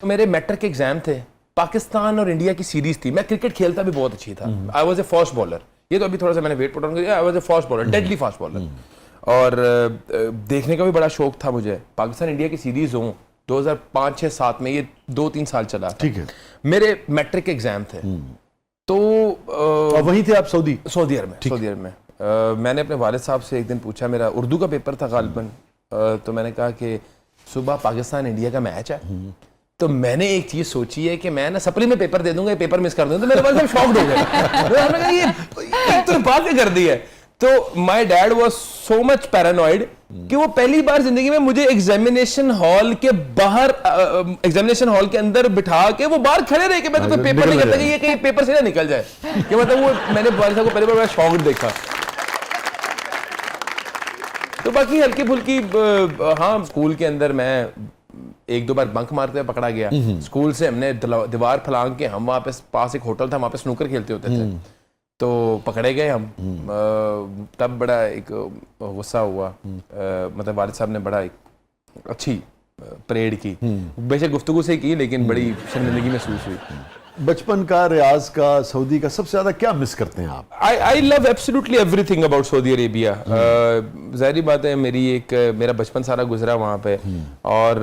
तो मेरे मैट्रिक के एग्जाम थे, पाकिस्तान और इंडिया की सीरीज थी। मैं क्रिकेट खेलता भी बहुत अच्छी था, I was a fast bowler. ये तो अभी थोड़ा सा मैंने वेट पुट ऑन किया, I was a fast bowler, deadly fast bowler. और देखने का भी बड़ा शौक था मुझे। पाकिस्तान इंडिया की सीरीज हो 2005, 6, 7 में, ये 2-3 साल चला। ठीक है। मेरे मैट्रिक के एग्जाम थे, तो वहीं थे आप सऊदी अरब में। मैंने अपने वालिद साहब से एक दिन पूछा, मेरा उर्दू का पेपर था गालिबन, तो मैंने कहा कि सुबह पाकिस्तान इंडिया का मैच है, तो मैंने एक चीज सोची है कि मैं ना सप्ली में पेपर दे दूंगा, ये पेपर मिस कर दूंगा। तो मेरे पास शॉक्ड हो गए, हमने कहा ये तो बात ही कर दी है। तो my dad was so much paranoid कि वो पहली बार जिंदगी में मुझे एग्जामिनेशन हॉल के बाहर, एग्जामिनेशन हॉल के अंदर बिठा के वो बाहर खड़े रहे कि मैं तो पेपर नहीं करता कि ये कहीं पेपर से ना निकल जाए, कि मतलब वो मैंने वालिद साहब को पहली बार बड़ा शॉक्ड देखा। तो बाकी हल्की फुल्की हाँ, स्कूल के अंदर मैं 1-2 बार बंक मारते हुए पकड़ा गया। स्कूल से हमने दीवार फलांग के, हम वहाँ पे पास एक होटल था, वहाँ पे स्नूकर खेलते होते थे, तो पकड़े गए हम। तब बड़ा एक गुस्सा हुआ, मतलब वालिद साहब ने बड़ा एक अच्छी परेड की, बेशक गुफ्तगू से की, लेकिन बड़ी शर्मिंदगी महसूस हुई। बचपन का, रियाज का, सऊदी का सबसे ज्यादा क्या मिस करते हैं आप? I love absolutely everything about Saudi Arabia. ज़ाहिर बात है, मेरा बचपन सारा गुजरा वहाँ पे, और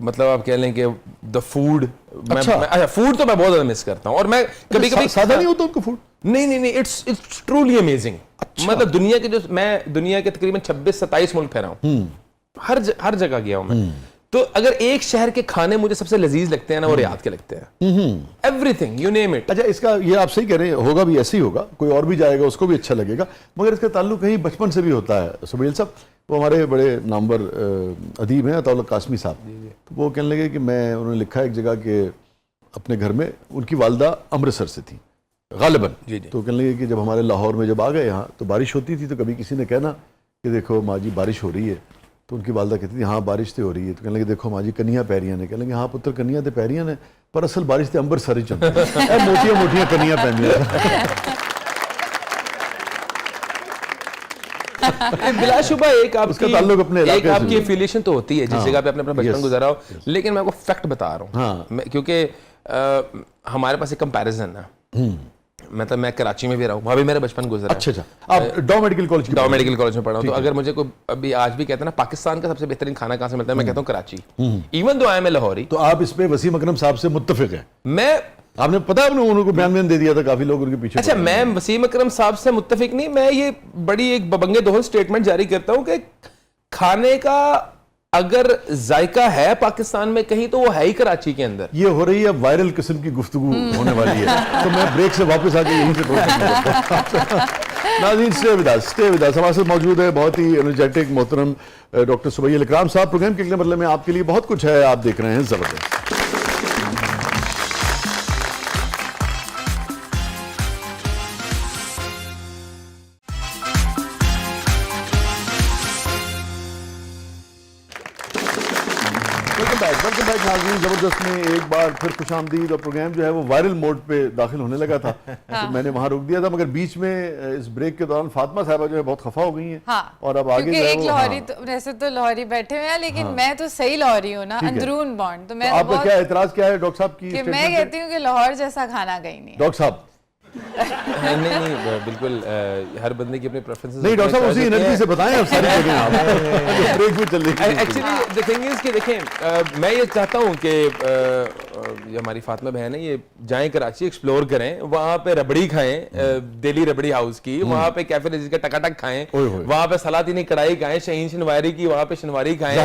मतलब आप कह लें कि द फूड, अच्छा फूड तो मैं बहुत ज्यादा मिस करता हूँ। और मैं कभी सादा नहीं होता उनका फूड? नहीं, इट्स ट्रूली अमेजिंग। मतलब दुनिया के तकरीबन 26-27 मुल्क फैरा हूँ, हर जगह गया हूँ मैं। तो अगर एक शहर के खाने मुझे सबसे लजीज लगते हैं ना, वो रियाद के लगते हैं। Everything, you name it. अच्छा, इसका ये आप सही कह रहे हैं, होगा भी ऐसे ही होगा, कोई और भी जाएगा उसको भी अच्छा लगेगा, मगर इसका ताल्लुक कहीं बचपन से भी होता है। सुबैल साहब, वो हमारे बड़े नामवर अदीब हैं, अताउल्लाह कासमी साहब, तो वो कहने लगे कि उन्होंने लिखा एक जगह कि अपने घर में उनकी वालदा अमृतसर से थी गालिबन, तो कहने लगे कि जब हमारे लाहौर में जब आ गए यहाँ, तो बारिश होती थी, तो कभी किसी ने कहना कि देखो माँ जी बारिश हो रही है, तो उनकी वालदा कहती थी हाँ बारिश तो हो रही है, तो कहने लगे देखो माँ जी कनिया पैरियां ने, कहने लगे हाँ पुत्र कनिया तो पैरियां ने, पर असल बारिश तो अम्बरसर ही चलती है, मोटिया मोटिया कनिया पैनिया। बिलाशुबा एक आपकी एफिलिएशन तो होती है जिस जगह पे आपने अपना बचपन गुजारा हो, लेकिन मैं आपको फैक्ट बता रहा हूँ, क्योंकि हमारे पास एक कंपैरिजन है। मतलब मैं कराची में भी रहा हूँ, वहाँ भी मेरा बचपन गुजरा। अच्छा, आप डॉ मेडिकल कॉलेज में पढ़ा हूँ। तो अगर मुझे कोई अभी आज भी कहते हैं ना पाकिस्तान का सबसे बेहतरीन खाना कहाँ से मिलता है, मैं कहता हूँ Karachi, even though I am Lahori. तो आप इस पे वसीम अकरम साहब से मुत्तफिक हैं? मैं, आपने पता है उनको बयान दे दिया था, काफी लोग उनके पीछे। अच्छा, मैं वसीम अकरम साहब से मुत्तफिक नहीं, मैं ये बड़ी एक बबंगे दोहल स्टेटमेंट जारी करता हूँ कि खाने का अगर जायका है पाकिस्तान में कहीं, तो वो है ही कराची के अंदर। ये हो रही है वायरल किस्म की गुफ्तगू होने वाली है, तो मैं ब्रेक से वापस आके यहीं से नाज़रीन स्टे विद अस। हमारे साथ मौजूद है बहुत ही एनर्जेटिक मोहतरम डॉक्टर सुबैल इकराम साहब। प्रोग्राम के अगले मरहले में आपके लिए बहुत कुछ है, आप देख रहे हैं जबरदस्त। जबरदस्त में एक बार फिर खुशामदीद, और प्रोग्राम जो है वो वायरल मोड पे दाखिल होने लगा था। तो मैंने वहां रोक दिया था, मगर बीच में इस ब्रेक के दौरान फातिमा साहबा जो है बहुत खफा हो गई हैं। और अब आगे एक लाहौरी, तो वैसे तो लाहौरी बैठे हुए हैं, लेकिन मैं तो सही लाहौरी हूँ ना, अंदरून बॉन्ड। तो मैं आपका क्या एतराज क्या है डॉक्टर साहब की? मैं कहती हूँ कि लाहौर जैसा खाना कहीं नहीं। डॉक्टर साहब नहीं, बिल्कुल हर बंदे की अपनी प्रेफरेंसेस। नहीं डॉक्टर साहब, उसी एनर्जी से बताएं आप सारी चीजें। आप ब्रेक में चल रही है। एक्चुअली द थिंग इज कि देखें, मैं ये चाहता हूँ कि ये हमारी फातिमा बहन है, ये जाएं कराची, एक्सप्लोर करें, वहाँ पे रबड़ी खाएं, दिल्ली रबड़ी हाउस की, वहाँ पे कैफे नजीर का टकाटक खाएं, वहाँ पे सलातीनी कढ़ाई खाएं, शहीन शनवारी की वहाँ पे शनवारी खाएं,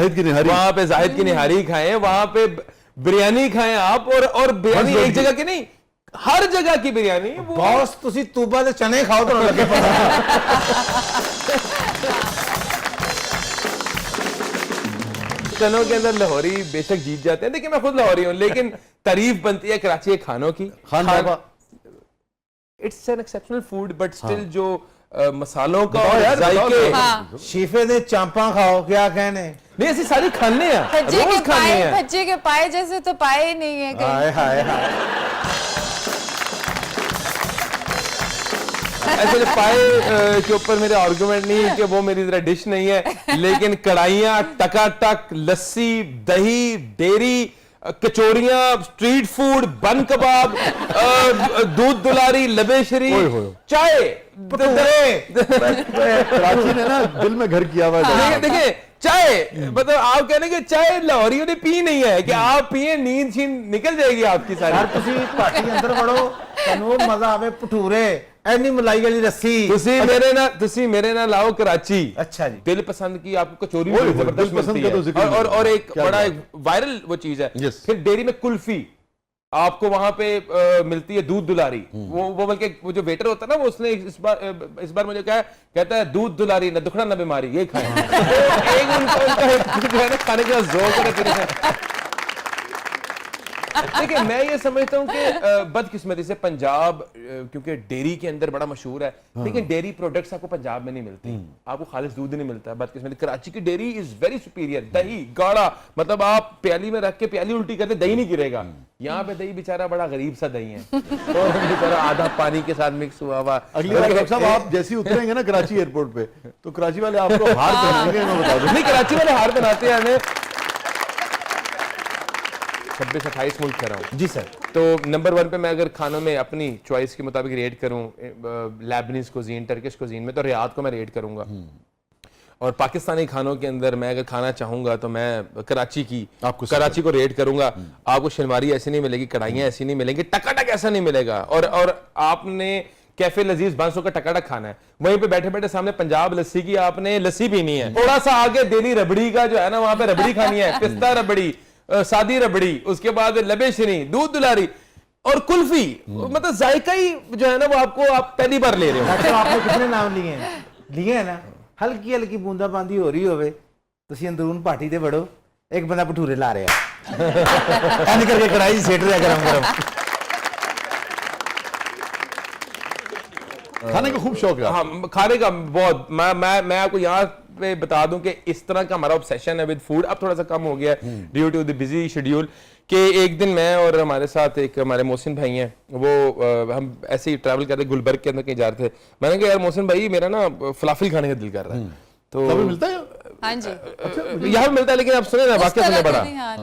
वहाँ पे जाहिद की निहारी खाएं, वहाँ पे बिरयानी खाएं आप। और बिरयानी एक जगह की नहीं, हर जगह की बिरयानी। बॉस तुसी तूबा दे चने खाओ तो लगे चनों के अंदर लाहौरी बेशक जीत जाते हैं, देखिए मैं खुद लाहौरी हूं, लेकिन तारीफ बनती है कराची के खानों की। It's an exceptional food, but still जो मसालों का जायके, शीफे दे चांपा खाओ, क्या कहने नहीं, ऐसी सारी खाने हैं, रोज खाने हैं। भज्जे के पाए जैसे तो पाए ही नहीं है कहीं। हाय हाय हाय। ऐसे जो पाए के ऊपर मेरे आर्गुमेंट नहीं है कि वो मेरी तरह डिश नहीं है, लेकिन कढ़ाइयाँ टकाटक, लस्सी, दही, डेयरी, कचौरियां, स्ट्रीट फूड, बन कबाब, दूध दुलारी, लबेशरी, चाय, कराची ने ना दिल में घर किया हुआ है। देखिए चाय, मतलब आप कहने के चाय लाहौरियों ने पी नहीं है कि आप पिए नींद छीन निकल जाएगी आपकी सारी। ਯਾਰ ਤੁਸੀਂ ਭਾਟੀ ਅੰਦਰ ਵੜੋ, ਤੁਹਾਨੂੰ ਉਹ ਮਜ਼ਾ ਆਵੇ ਭਟੂਰੇ, ਐਨੀ ਮਲਾਈ ਵਾਲੀ ਲੱਸੀ। तुसी मेरे ना लाओ कराची। अच्छा जी। दिल पसंद की आपको कचौरी ओए, भी जबरदस्त दिल पसंद मिलती का तो है। जिक्र नहीं और एक क्या बड़ा बात एक वायरल वो चीज है। Yes। फिर डेयरी में कुल्फी आपको वहां पे मिलती है, दूध दुलारी। वो बल्कि वो जो वेटर होता है ना, वो उसने इस बार मुझे कहा, कहता है दूध दुलारी न दुखड़ा न बीमारी, ये खाएं। तो एक उनका जो है ना खाने का ज़ौक़ है। देखिए मैं ये समझता हूँ कि बदकिस्मती से पंजाब क्योंकि डेयरी के अंदर बड़ा मशहूर है, लेकिन डेयरी प्रोडक्ट्स आपको पंजाब में नहीं मिलती, आपको खालिस दूध नहीं मिलता है। बदकिस्मती कराची की डेयरी इज वेरी सुपीरियर। दही गाढ़ा, मतलब आप प्याली में रख के प्याली उल्टी करते दही नहीं गिरेगा। यहाँ पे दही बेचारा बड़ा गरीब सा दही है, और बेचारा आधा पानी के साथ मिक्स हुआ हुआ। अगली बार डॉक्टर साहब आप जैसे ही उतरेंगे ना कराची एयरपोर्ट पे, तो कराची वाले आपको हार पहनाएंगे, मैं बता दूं। नहीं, कराची वाले हार बनाते हैं हमें। 26-28 मुल्क कर रहा हूँ जी सर। तो नंबर 1 पे मैं अगर खानों में अपनी चॉइस के मुताबिक रेट करूँ, लेबनीज कुजीन, टर्किश कुजीन में, तो रियाद को मैं रेट करूंगा। और पाकिस्तानी खानों के अंदर मैं अगर खाना चाहूंगा तो मैं कराची को रेट करूंगा। आपको शलवारी ऐसी नहीं मिलेगी, कढ़ाइयाँ ऐसी नहीं मिलेंगी, टकाटक ऐसा नहीं मिलेगा। और आपने कैफे लजीज 500 का टकाटक खाना है, वहीं पे बैठे बैठे सामने पंजाब लस्सी की आपने लस्सी पीनी है। थोड़ा सा आगे दिल्ली रबड़ी का जो है ना, वहां पे रबड़ी खानी है, पिस्ता रबड़ी, सादी रबड़ी, उसके बाद लबेशरी, दूध दुलारी और कुल्फी। मतलब जायका ही जो है ना वो आप पहली बार ले रहे हो। डॉक्टर आपने कितने नाम लिए हैं ना, हल्की हल्की बूंदाबांदी हो रही होवे, ਤੁਸੀਂ ਅੰਦਰੂਨ ਪਾਰਟੀ ਤੇ ਵੜੋ, ਇੱਕ ਬੰਦਾ ਭਟੂਰੇ ਲਾ ਰਿਹਾ ਐਨ ਕਰਕੇ ਕੜਾਈ ਸੇਟ ਰਿਹਾ गरम गरम। खाने का खूब शौक है। हाँ, खाने का बहुत। मैं आपको यहाँ पे बता दूं कि इस तरह का हमारा ऑब्सेशन है विद फूड, अब थोड़ा सा कम हो गया है due to the busy schedule. कि एक दिन मैं और हमारे साथ एक हमारे मोहसिन भाई हैं, वो हम ऐसे ही ट्रैवल कर रहे, गुलबर्ग के अंदर कहीं जा रहे थे। मैंने कहा यार मोहसिन भाई, मेरा ना फलाफिल खाने का दिल कर रहा है। तो कभी मिलता है? हाँ जी, यहाँ मिलता है, लेकिन आप सुने ना वाकई सुने बड़ा। हाँ,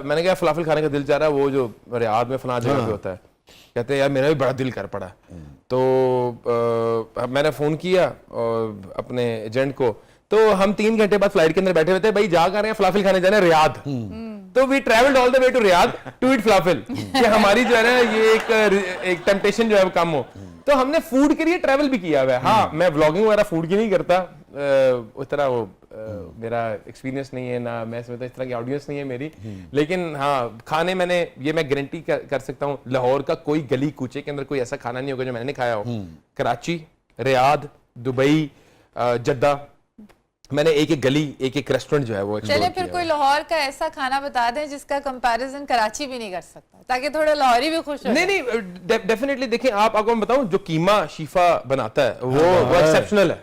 मैंने कहा फलाफिल खाने का दिल चाह रहा है, वो जो रियाद में फलां जगह पे होता है। कहते हैं यार मेरा भी बड़ा दिल कर पड़ा। तो मैंने फोन किया अपने एजेंट को, तो हम 3 घंटे बाद फ्लाइट के अंदर बैठे हुए थे, भाई जा कर रहे हैं फलाफिल खाने जाना है रियाद। तो we travelled all the way to Riyadh to eat falafel, कि हमारी जो है ना ये एक टेम्पटेशन जो है वो कम हो। तो हमने फूड के लिए ट्रैवल भी किया हुआ है। हाँ, मैं व्लॉगिंग वगैरह फूड की नहीं करता, उस तरह वो मेरा एक्सपीरियंस नहीं है ना, मैं समझता इस तरह की ऑडियंस नहीं है मेरी। लेकिन हाँ, खाने मैंने ये मैं गारंटी कर सकता हूँ, लाहौर का कोई गली कूचे के अंदर कोई ऐसा खाना नहीं होगा जो मैंने नहीं खाया हो। कराची, रियाद, दुबई, जद्दा, मैंने एक गली एक रेस्टोरेंट जो है वो चलिए फिर कोई लाहौर का ऐसा खाना बता दें जिसका कंपैरिजन कराची भी नहीं कर सकता, ताकि थोड़े लाहौरी भी खुश हो। नहीं, डेफिनेटली देखिए, आपको मैं बताऊं, जो कीमा शीफा बनाता है वो एक्सेप्शनल है।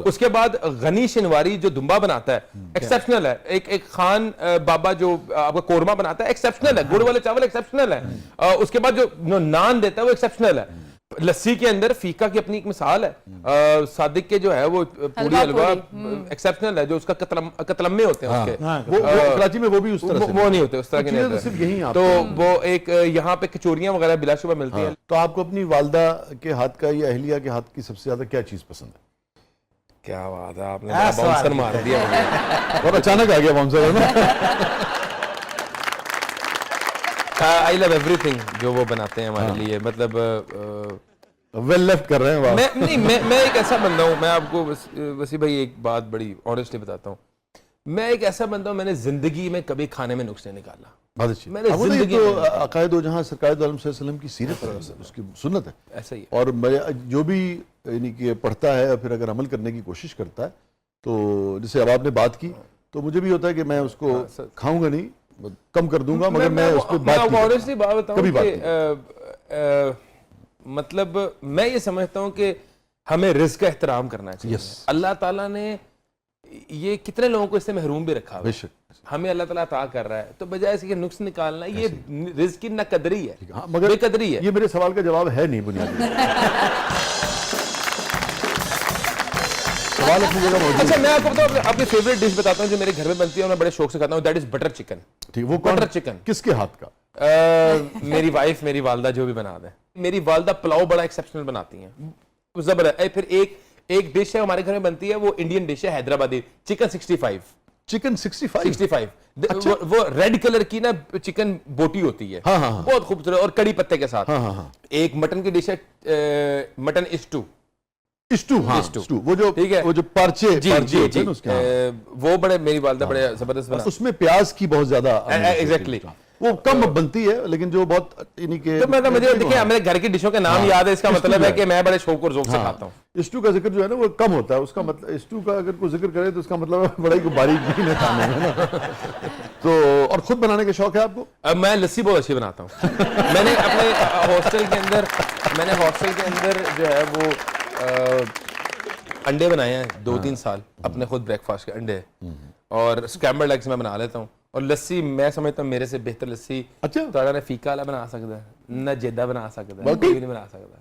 उसके बाद गनी शिनवारी जो दुम्बा बनाता है एक्सेप्शनल है। एक खान बाबा जो आपका कोरमा बनाता है एक्सेप्शनल है। गुड़ वाले चावल एक्सेप्शनल है। उसके बाद जो नान देता है वो एक्सेप्शनल है। लस्सी के अंदर फीका की अपनी एक मिसाल है। सादिक के जो है वो पूरी हलवा एक्सेप्शनल है, जो उसका कतलम्मे होते हैं उसके, वो कराची में वो भी उस तरह से वो नहीं होते उस तरह के, तो सिर्फ यही तो वो एक यहाँ पे कचौरियां वगैरह बिलाशुबा मिलती हैं। तो आपको अपनी वालदा के हाथ का या अहलिया के हाथ की सबसे ज्यादा क्या चीज पसंद है? क्या बात है, आपने बाउंसर मार दिया मुझे। बहुत अचानक आ गया बाउंसर, है ना? आई लव एवरीथिंग जो वो बनाते हैं हमारे लिए, मतलब वेल लेफ्ट कर रहे हैं। मैं एक ऐसा बंदा हूँ, मैं आपको वसी भाई एक बात बड़ी ऑनेस्टली बताता हूँ, मैं एक ऐसा बंदा हूँ, मैंने जिंदगी में कभी खाने में नुक्स नहीं निकाला। बहुत अच्छी। मैंने अब ये जिंदगी तो में अकायद हो जहाँ सरकार दो आलम सल्लल्लाहु अलैहि वसल्लम की सीरत है, उसकी सुन्नत है। ऐसा ही और जो भी यानी कि पढ़ता है और फिर अगर अमल करने की कोशिश करता है, तो जैसे अब आपने बात की, तो मुझे भी होता है कि मैं उसको खाऊंगा नहीं, कम कर दूंगा, मगर मैं उस पर बात बताऊं कि मतलब मैं ये समझता हूं कि हमें रिस्क का एहतराम करना चाहिए। अल्लाह ताला ने ये कितने लोगों को इससे महरूम भी रखा है, हमें अल्लाह ताला अता कर रहा है, तो बजाय इसके नुक्स निकालना, ये रिस्क की नकदरी है, मगर बेकदरी है। ये मेरे सवाल का जवाब है नहीं बुनियादी। सवाल अपनी जगह मौजूद अच्छा है। मैं आपको बताऊं अपनी फेवरेट डिश बताता हूँ जो मेरे घर में बनती है और मैं बड़े शौक से खाता हूँ, दैट इज बटर चिकन। ठीक, वो कौन बटर चिकन किसके हाथ का? मेरी वाइफ, मेरी वालदा जो भी बना दे। मेरी वालदा पुलाव बड़ा एक्सेप्शनल बनाती हैं, जबरदस्त। फिर एक डिश है हमारे घर में बनती है, वो इंडियन डिश है हैदराबादी, चिकन 65। चिकन 65? 65 वो रेड कलर की ना चिकन बोटी होती है, हाँ, हाँ, हाँ। बहुत खूबसूरत, और कड़ी पत्ते के साथ। हाँ, हाँ, हाँ। एक मटन की डिश है मटन स्टू। स्टू, हाँ, स्टू। स्टू, वो जो ठीक है। वो जो पार्चे जी पार्चे जी होते जी हैं ना उसके, हाँ। वो बड़े मेरी वालदा बड़े जबरदस्त बना। उसमें प्याज की बहुत ज्यादा एग्जैक्टली। वो कम बनती है लेकिन जो बहुत इन्हीं के तो मतलब मुझे देखिए मेरे घर की डिशों के नाम याद है, इसका मतलब है कि मैं बड़े शौक और ज़ौक़ से खाता हूँ। स्टू का जिक्र जो है ना वो कम होता है, उसका मतलब स्टू का अगर कोई जिक्र करे तो उसका मतलब बड़ा ही बारीकी में खाने में ना। तो और खुद बनाने का शौक है आपको? अब मैं लस्सी बहुत अच्छी बनाता हूँ। मैंने अपने हॉस्टल के अंदर जो है वो अंडे बनाए हैं 2-3 साल, अपने खुद ब्रेकफास्ट के अंडे, और स्क्रैम्बल्ड एग्स मैं बना लेता हूँ। और लस्सी मैं समझता हूँ मेरे से बेहतर लस्सी अच्छा। तो ने फीका वाला बना सकता है, ना जेदा बना सकता है, कोई भी नहीं बना सकता।